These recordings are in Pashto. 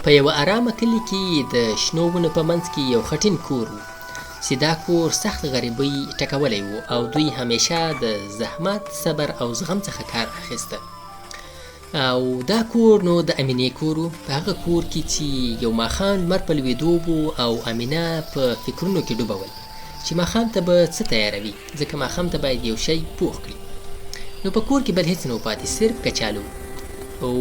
په یوه ارامه کلي کې د شنو ونو په منځ کې یو خټین کور و چې دا کور سخت غریبۍ ټکولی و او دوی همیشه د زحمت، صبر او زغم څخه کار اخیسته. او دا کور نو د امینې کور و. په هغه کور کې چې یو ماښام لمر په لوېدو و او امینه په فکرونو کې ډوبه ول چې ماښام ته به څه تیاروي، ځکه ماښام ته باید یو شی پوخ کړي. نو په کور کې بل هیڅ نه و پاتې، صرف کچالو. او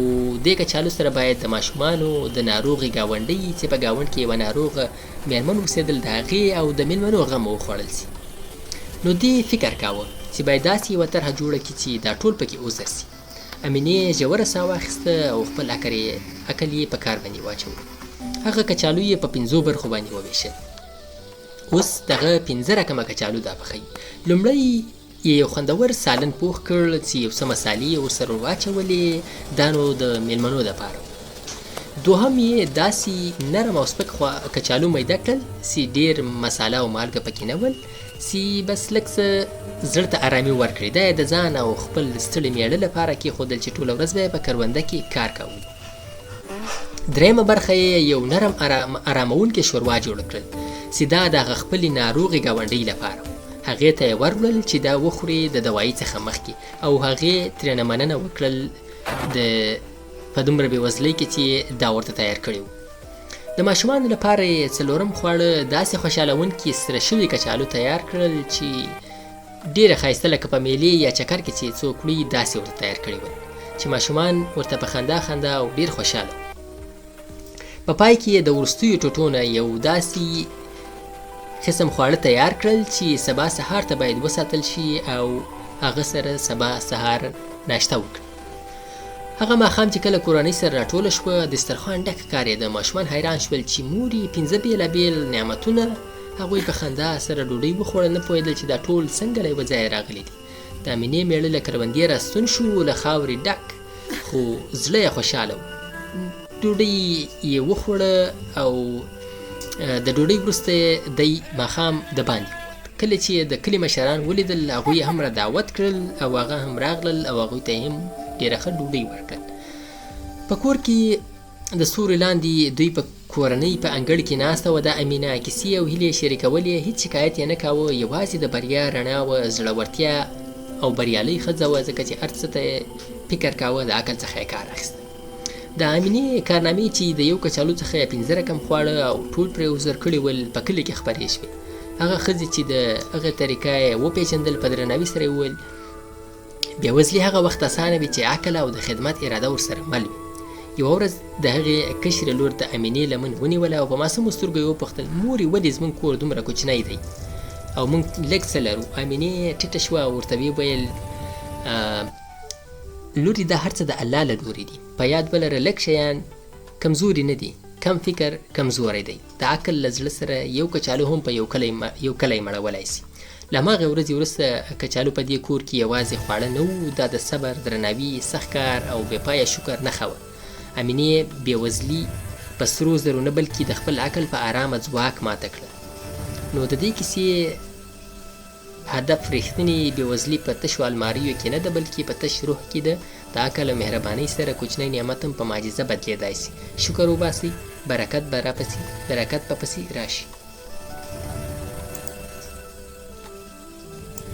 دې کچالو سره باید د ماشومانو د ناروغې ګاونډۍ چې په ګاونډ کې یوه ناروغه مېرمن اوسېدل د هغې او د مېلمنو غم وخوړل سي. نو دې فکر کاوه چې باید داسې یوه طرحه جوړه کړي چې دا ټول پکې عذر سي. امینې ژوره ساه واخیسته او خپل عقل یې په کار باندې واچوه. هغه کچالو یې په 5 برخو باندې وویشل. اوس دغه 5 رقمه کچالو دا پخوي. لومړی یو خوندور سالن پوخ کړ چې یو څه مسالې یې ورسره واچولې، دا نو د میلمنو دپاره. دوهم یې داسې نرم او سپک کچالو میده کړل چې ډېر مساله او مالګه پکې نه ول، چې بس لږ څه زړه ته ارامي ورکړي. دا یې د ځان او خپل ستړي میړه لپاره کېښودل چې ټوله ورځ به یې په کرونده کې کار کوو. درېیمه برخه یې یو نرم اراموونکی شوروا جوړ کړل چې دا د هغه خپلې ناروغې ګاونډۍ لپاره. هغې ته یې ورولل چې دا وخوري د دوایي څخه مخکې، او هغې ترېنه مننه وکړل په دومره بېوزلۍ کې چې دا ورته تیار کړي و. د ماشومانو لپاره یې څلورم خواړه داسې خوشحالونکي سره شوي کچالو تیار کړل چې ډېره ښایسته لکه په میلې یا چکر کې چې څوک وړي داسې ورته تیار کړي ول چې ماشومان ورته په خندا خندا او ډېر خوشحاله. په پای کې یې د وروستیو ټوټو نه یو داسې قسم خواړه تیار کړل چې سبا سهار ته باید وساتل شي او هغه سره سبا سهار ناشته وکړي. هغه ماښام چې کله کورنۍ سره راټوله شوه، دسترخوان ډک ښکارېده. ماشومان حیران شول چې مور یې 5 بېلابېل نعمتونه هغوی په خندا سره ډوډۍ وخوړل. نه پوهېدل چې دا ټول څنګه له یوه ځایه راغلي دي. د امینې میړه له کروندې راستون شو، له خاورې ډک، خو زړه یې خوشحاله و. ډوډۍ یې وخوړه او د ډوډۍ وروسته دی ماښام د باندې ووت. کله چې د کلي مشران ولیدل، هغوی یې هم را دعوت کړل او هغه هم راغلل او هغوی ته یې هم ډېره ښه ډوډۍ ورکړل. په کور کې د ستوري لاندې دوی په کورنۍ په انګړ کې ناسته وه. د امینه کیسې او هیلې شریکولې، هېڅ شکایت یې نه کاوه. یوازې د بریا رڼا وه، زړورتیا او بریالۍ ښځه وه، ځکه چې هر څه ته یې فکر کاوه، د عقل څخه یې کار اخیسته. د امینې کارنامې چې د یو کچالو څخه 5 رقم خواړه او ټول پرې عذر کړي ول په کلي کې خپرې شوې. هغه ښځې چې د هغه طریقه یې وپېژندل، په درناوي سره یې وویل بېوزلي هغه وخت اسانه وي چې عقل او د خدمت اراده ورسره مل وي. یوه ورځ د هغې کشرې لور د امینې لمن ونیوله او په معصومو سترګو یې وپوښتل مورې ولې زموږ کور دومره کوچنی دی او موږ لږ څه لرو؟ امینې ټیټه شوه او ورته ویې ویل لورې دا هر څه د الله له لورې دي. په یاد ولره لږ شیان کمزوري نه دي، کم فکر کمزوری دی. د عقل له زړه سره یو کچالو هم په یو کلی مړولی سي. له هماغې ورځې وروسته کچالو په دې کور کې یوازې خواړه نه وو، دا د صبر، درناوي، سخت کار او بېپایه شکر نښه وه. امینې بېوزلي په سرو زرو نه بلکې د خپل عقل په ارامه ځواک ماته کړه. نو د دې کیسې هدف رښتینې بېوزلي په تشو الماریو کې نه ده، بلکې په تش روح کې ده. د عقل او مهربانۍ سره کوچنی نعمت هم په معجزه بدلېدای سي. شکر وباسئ، برکت به راپسې، برکت به پسې راشي.